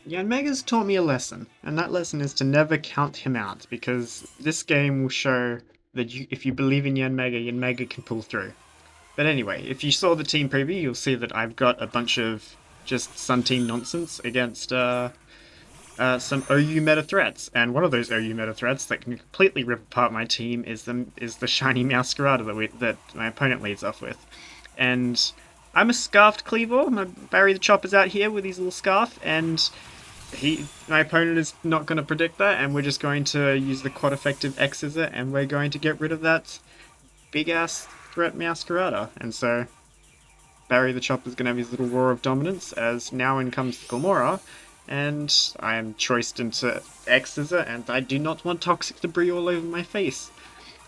YanMega's taught me a lesson, and that lesson is to never count him out, because this game will show that if you believe in YanMega, YanMega can pull through. But anyway, if you saw the team preview, you'll see that I've got a bunch of just Sun Team nonsense against some OU meta threats, and one of those OU meta threats that can completely rip apart my team is the shiny Masquerada that my opponent leads off with. And I'm a scarfed cleaver. My Barry the Chopper's out here with his little scarf, and my opponent is not going to predict that, and we're just going to use the quad effective X scissor, and we're going to get rid of that big ass threat Masquerada. And so Barry the Chopper's going to have his little roar of dominance, as now in comes Glamora, and I am choiced into X scissor, and I do not want toxic debris all over my face.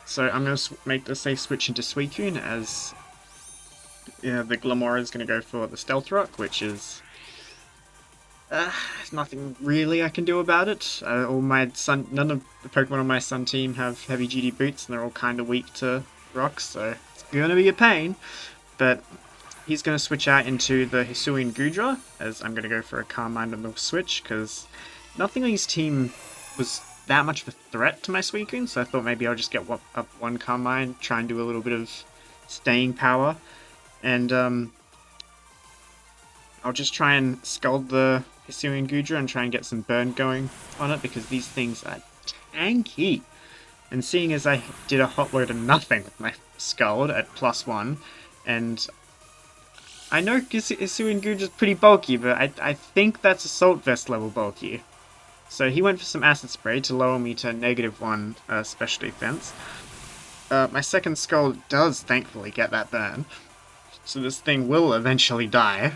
So I'm going to make the safe switch into Suicune, as the Glamora is going to go for the Stealth Rock, which is there's nothing really I can do about it. None of the Pokemon on my Sun team have heavy GD boots, and they're all kind of weak to rocks, so it's gonna be a pain. But he's gonna switch out into the Hisuian Gudra, as I'm gonna go for a Calm Mind on the switch, because nothing on his team was that much of a threat to my Suicune, so I thought maybe I'll just get up one Calm Mind, try and do a little bit of staying power, and I'll just try and scald the Hisuian Gudra and try and get some burn going on it, because these things are tanky. And seeing as I did a hot load of nothing with my Scald at +1, and I know Hisuian Gudra's pretty bulky, but I think that's Assault Vest level bulky. So he went for some Acid Spray to lower me to -1 special defense. My second Scald does thankfully get that burn, so this thing will eventually die.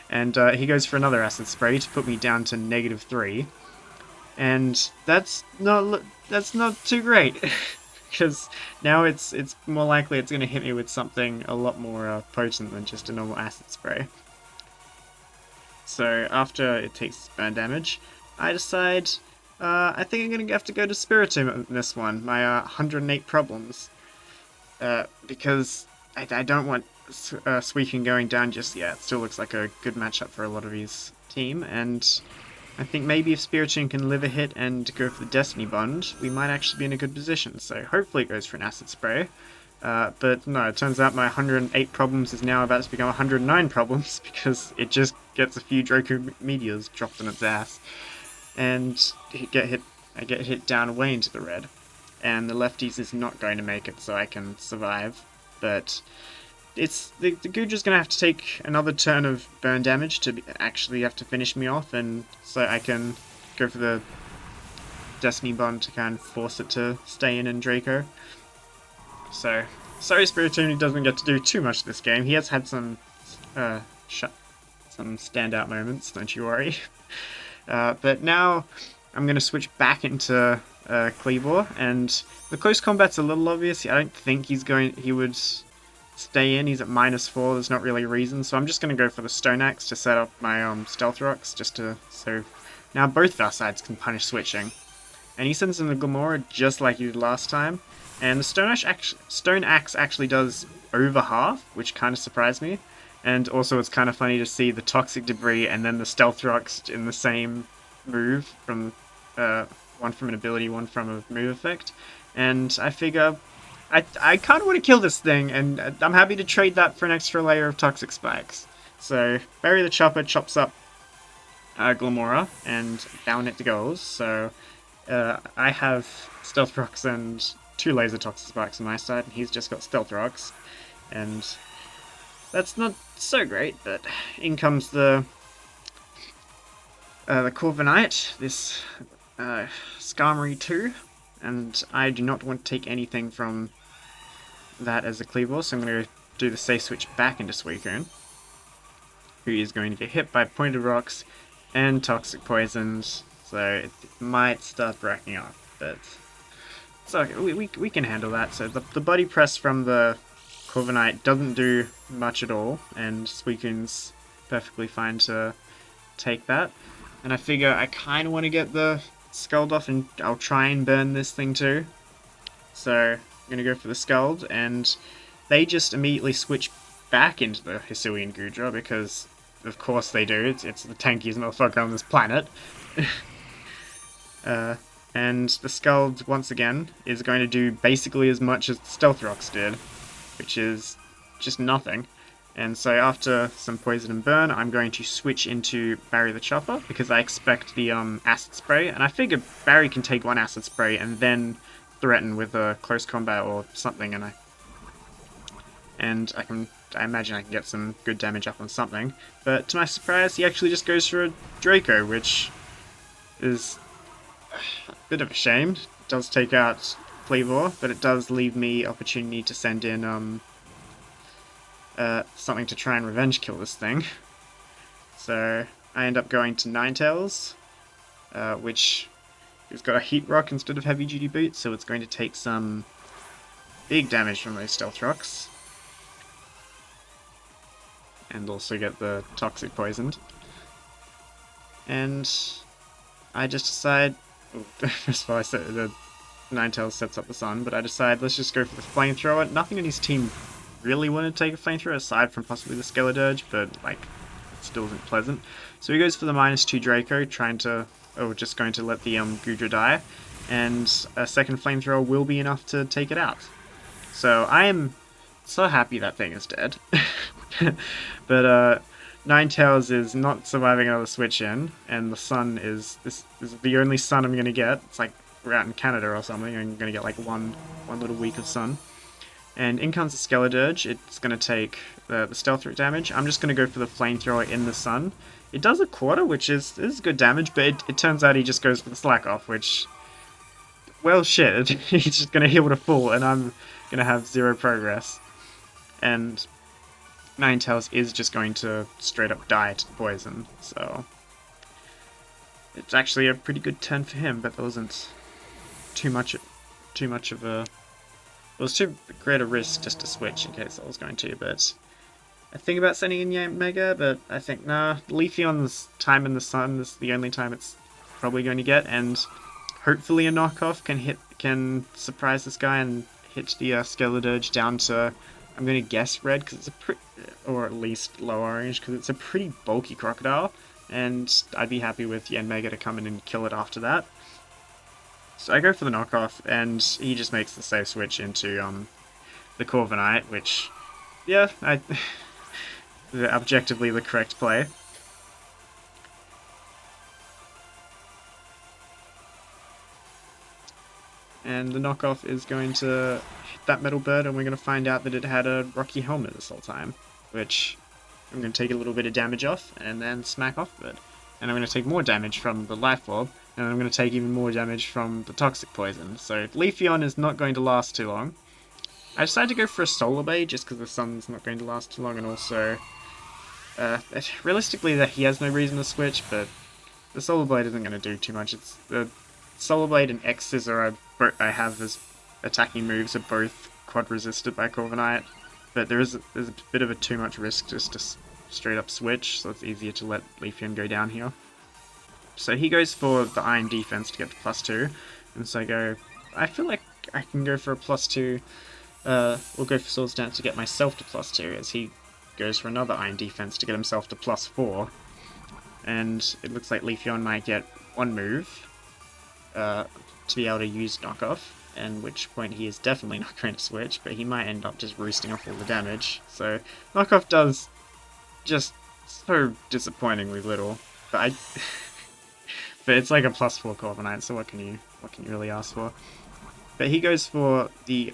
And he goes for another Acid Spray to put me down to -3. And that's not too great, because now it's more likely it's going to hit me with something a lot more potent than just a normal Acid Spray. So after it takes burn damage, I decide I think I'm going to have to go to Spiritomb in this one, my 108 problems, because I don't want Suicune going down just yet. It still looks like a good matchup for a lot of his team, and I think maybe if Spiritomb can live a hit and go for the Destiny Bond, we might actually be in a good position. So hopefully it goes for an Acid Spray. But no, it turns out my 108 problems is now about to become 109 problems, because it just gets a few Draco Meteors dropped on its ass. And I get hit down way into the red. And the lefties is not going to make it, so I can survive. But the Gudra's going to have to take another turn of burn damage to actually have to finish me off, and so I can go for the Destiny Bond to kind of force it to stay in Draco. So, sorry Spiritomb doesn't get to do too much this game. He has had some standout moments, don't you worry. But now I'm going to switch back into Kleavor, and the close combat's a little obvious. I don't think he would stay in. He's at -4. There's not really a reason, so I'm just going to go for the Stone Axe to set up my Stealth Rocks, so now both of our sides can punish switching. And he sends in the Glamora just like he did last time, and the Stone Axe actually does over half, which kind of surprised me. And also it's kind of funny to see the Toxic Debris and then the Stealth Rocks in the same move, from one from an ability, one from a move effect. And I figure I kind of want to kill this thing, and I'm happy to trade that for an extra layer of Toxic Spikes. So, Barry the Chopper chops up Glamora, and down it goes. So, I have Stealth Rocks and 2 Laser Toxic Spikes on my side, and he's just got Stealth Rocks. And that's not so great, but in comes the Corviknight, this Skarmory 2, and I do not want to take anything from that as a Kleavor, so I'm going to do the safe switch back into Suicune, who is going to get hit by Pointed Rocks and Toxic Poisons, so it might start bracking up, but it's okay, we can handle that. So the Body Press from the Corviknight doesn't do much at all, and Suicune's perfectly fine to take that. And I figure I kind of want to get the Scald off, and I'll try and burn this thing too. So I'm going to go for the Scald, and they just immediately switch back into the Hisuian Gudra, because of course they do. It's the tankiest motherfucker on this planet. And the Scald, once again, is going to do basically as much as the Stealth Rocks did, which is just nothing. And so after some Poison and Burn, I'm going to switch into Barry the Chopper, because I expect the Acid Spray, and I figure Barry can take one Acid Spray and then threaten with a close combat or something, and I imagine I can get some good damage up on something. But to my surprise, he actually just goes for a Draco, which is a bit of a shame. It does take out Cleavor, but it does leave me opportunity to send in something to try and revenge kill this thing. So I end up going to Ninetales, which has got a Heat Rock instead of Heavy Duty Boots, so it's going to take some big damage from those Stealth Rocks. And also get the Toxic poisoned. And I just decide, first of all, I set the Ninetales sets up the sun, but I decide let's just go for the Flamethrower. Nothing in his team really wanted to take a Flamethrower aside from possibly the Skeledirge, but like it still isn't pleasant. So he goes for the -2 Draco, just going to let the Gudra die, and a second Flamethrower will be enough to take it out. So I am so happy that thing is dead. But Ninetales is not surviving another switch in, and the sun is the only sun I'm gonna get. It's like we're out in Canada or something, I'm gonna get like one little week of sun. And in comes the Skeledirge. It's gonna take the stealth threat damage. I'm just gonna go for the Flamethrower in the sun. It does a quarter, which is good damage, but it turns out he just goes for the Slack Off, which, well, shit. He's just gonna heal to full, and I'm gonna have 0 progress. And Ninetales is just going to straight up die to the poison, so it's actually a pretty good turn for him, but there wasn't too much of a... It was too great a risk just to switch in case I was going to, but I think about sending in YanGiga, but I think, nah, Leafeon's time in the sun is the only time it's probably going to get, and hopefully a knockoff can surprise this guy and hit the Skeledirge down to, I'm going to guess red, because it's a pretty, or at least low orange, because it's a pretty bulky crocodile, and I'd be happy with YanGiga to come in and kill it after that. So I go for the knockoff, and he just makes the safe switch into the Corviknight, which, yeah, objectively the correct play. And the knockoff is going to hit that Metal Bird, and we're going to find out that it had a Rocky Helmet this whole time, which I'm going to take a little bit of damage off, and then smack off of it. And I'm going to take more damage from the Life Orb, and I'm going to take even more damage from the Toxic Poison. So Leafeon is not going to last too long. I decided to go for a Solar Blade just because the sun's not going to last too long, and also realistically that he has no reason to switch, but the Solar Blade isn't going to do too much. It's the Solar Blade and X Scissor I have as attacking moves are both quad resisted by Corviknight, but there's a bit of a too much risk just to straight up switch, so it's easier to let Leafeon go down here. So he goes for the Iron Defense to get the +2, and so I feel like I can go for a +2, or go for Swords Dance to get myself to +2, as he goes for another Iron Defense to get himself to +4. And it looks like Leafeon might get one move to be able to use knockoff, and which point he is definitely not going to switch, but he might end up just roosting off all the damage. So knockoff does just so disappointingly little, but but it's like a +4 Corviknight, so what can you really ask for? But he goes for the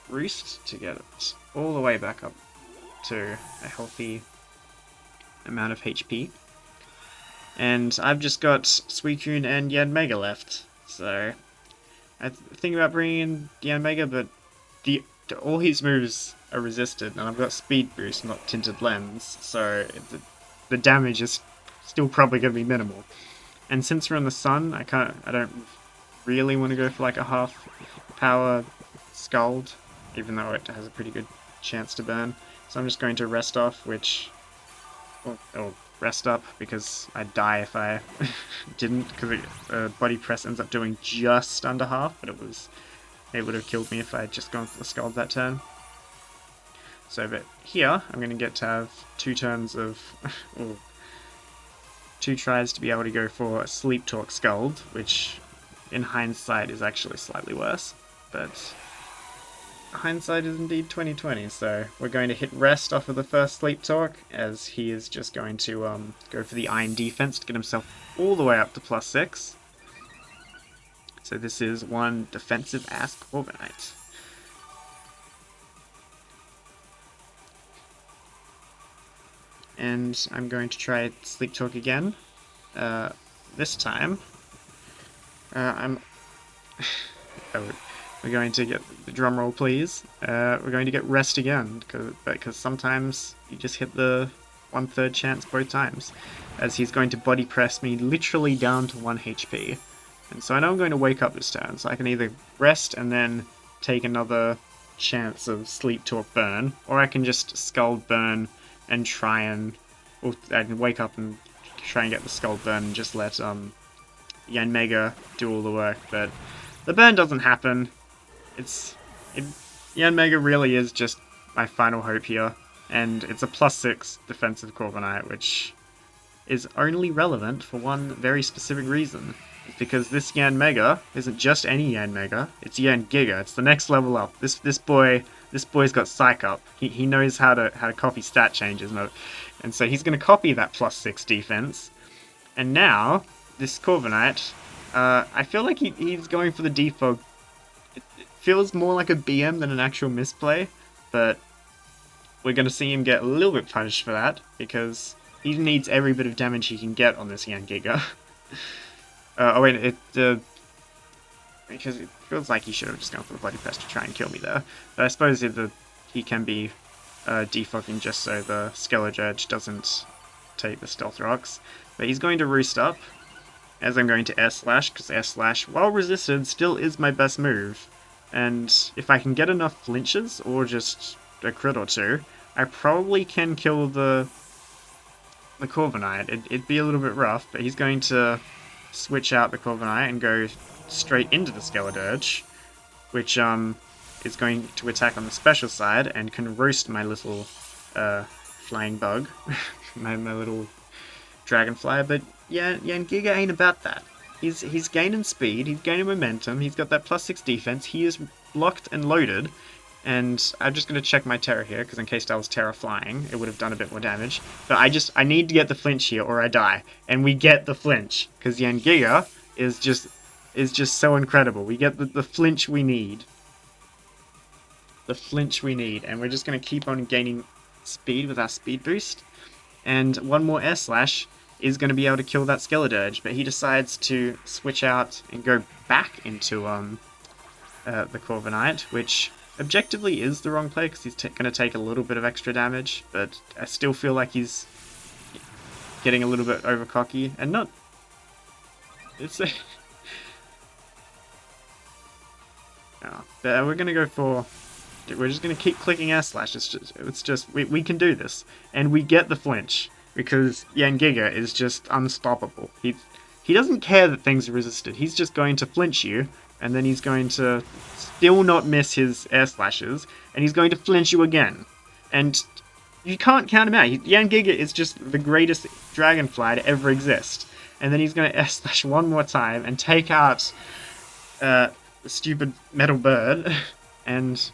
Roost to get it all the way back up to a healthy amount of HP. And I've just got Suicune and YanGiga left, so I think about bringing in YanGiga, but all his moves are resisted, and I've got Speed Boost, not Tinted Lens, so the damage is still probably going to be minimal. And since we're in the sun, I don't really want to go for like a half power Scald, even though it has a pretty good chance to burn. So I'm just going to rest off, which, or rest up, because I'd die if I didn't, because body press ends up doing just under half, but it would have killed me if I had just gone for the Scald that turn. So, but here, I'm going to get to have 2 turns of, 2 tries to be able to go for a Sleep Talk Scald, which in hindsight is actually slightly worse, but hindsight is indeed 2020, so we're going to hit rest off of the first Sleep Talk, as he is just going to go for the Iron Defense to get himself all the way up to +6. So this is one defensive-ass Corviknight. And I'm going to try Sleep Talk again. This time, I'm... we're going to get the drum roll, please. We're going to get rest again, because sometimes you just hit the 1/3 chance both times, as he's going to body press me literally down to 1 HP. And so I know I'm going to wake up this turn, so I can either rest and then take another chance of Sleep Talk Burn, or I can just Scald Burn and try and... Or I can wake up and try and get the Scald Burn and just let YanGiga do all the work, but the burn doesn't happen. YanGiga really is just my final hope here, and it's a +6 defensive Corviknight, which is only relevant for one very specific reason. It's because this YanGiga isn't just any YanGiga, it's YanGiga. It's the next level up. This boy's got Psych Up. He knows how to copy stat changes, and so he's going to copy that +6 defense. And now this Corviknight, I feel like he's going for the defog. It feels more like a BM than an actual misplay, but we're going to see him get a little bit punished for that, because he needs every bit of damage he can get on this YanGiga. Oh wait, because it feels like he should have just gone for the Bloody Pest to try and kill me there. But I suppose he can be defogging just so the Skeledirge doesn't take the Stealth Rocks. But he's going to Roost Up, as I'm going to Air Slash, because Air Slash, while resisted, still is my best move. And if I can get enough flinches, or just a crit or two, I probably can kill the Corviknight. It'd be a little bit rough, but he's going to switch out the Corviknight and go straight into the Skeledirge, which is going to attack on the special side and can roast my little flying bug, my little dragonfly. But yeah, YanGiga ain't about that. He's gaining speed, he's gaining momentum, he's got that +6 defense, he is locked and loaded, and I'm just going to check my Terra here, because in case that was Terra flying, it would have done a bit more damage. But I need to get the flinch here, or I die. And we get the flinch, because YanGiga is just so incredible. We get the flinch we need. The flinch we need, and we're just going to keep on gaining speed with our speed boost. And one more Air Slash is going to be able to kill that Skeledirge, but he decides to switch out and go back into the Corviknight, which objectively is the wrong play, because he's going to take a little bit of extra damage, but I still feel like he's getting a little bit over cocky, and not... It's a... Oh, but we're going to go for... We're just going to keep clicking Air Slash. It's just we can do this, and we get the flinch, because YanGiga is just unstoppable. He doesn't care that things are resisted. He's just going to flinch you, and then he's going to still not miss his Air Slashes, and he's going to flinch you again. And you can't count him out. YanGiga is just the greatest dragonfly to ever exist. And then he's going to Air Slash one more time and take out the stupid metal bird, and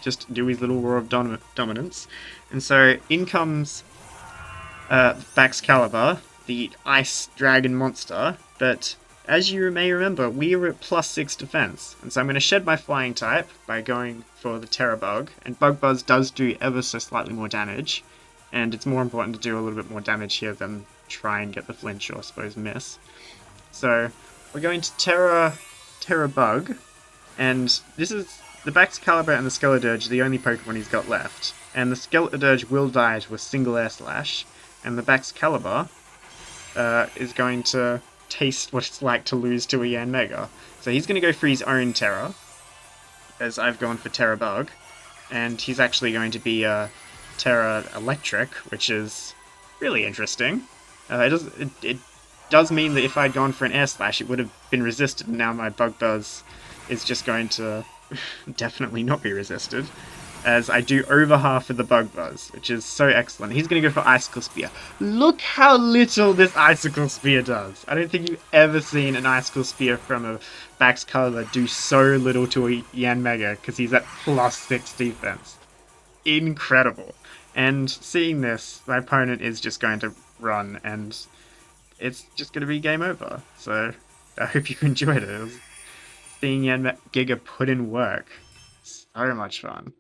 just do his little Roar of Dominance. And so in comes Baxcalibur, the ice dragon monster, but as you may remember, we were at +6 defense, and so I'm going to shed my flying type by going for the Terra Bug, and Bug Buzz does do ever so slightly more damage, and it's more important to do a little bit more damage here than try and get the flinch, or I suppose miss. So we're going to Terra Bug, and this is the Baxcalibur and the Skeledirge, the only Pokemon he's got left, and the Skeledirge will die to a single Air Slash, and the Baxcalibur is going to taste what it's like to lose to a YanGiga. So he's going to go for his own Terra, as I've gone for Terra Bug, and he's actually going to be Terra Electric, which is really interesting. It does mean that if I'd gone for an Air Slash, it would have been resisted, and now my Bug Buzz is just going to definitely not be resisted. as I do over half of the Bug Buzz, which is so excellent. He's going to go for Icicle Spear. Look how little this Icicle Spear does. I don't think you've ever seen an Icicle Spear from a Bax Color do so little to a YanMega, because he's at +6 defense. Incredible. And seeing this, my opponent is just going to run, and it's just going to be game over. So I hope you enjoyed it. Seeing YanGiga put in work. So much fun.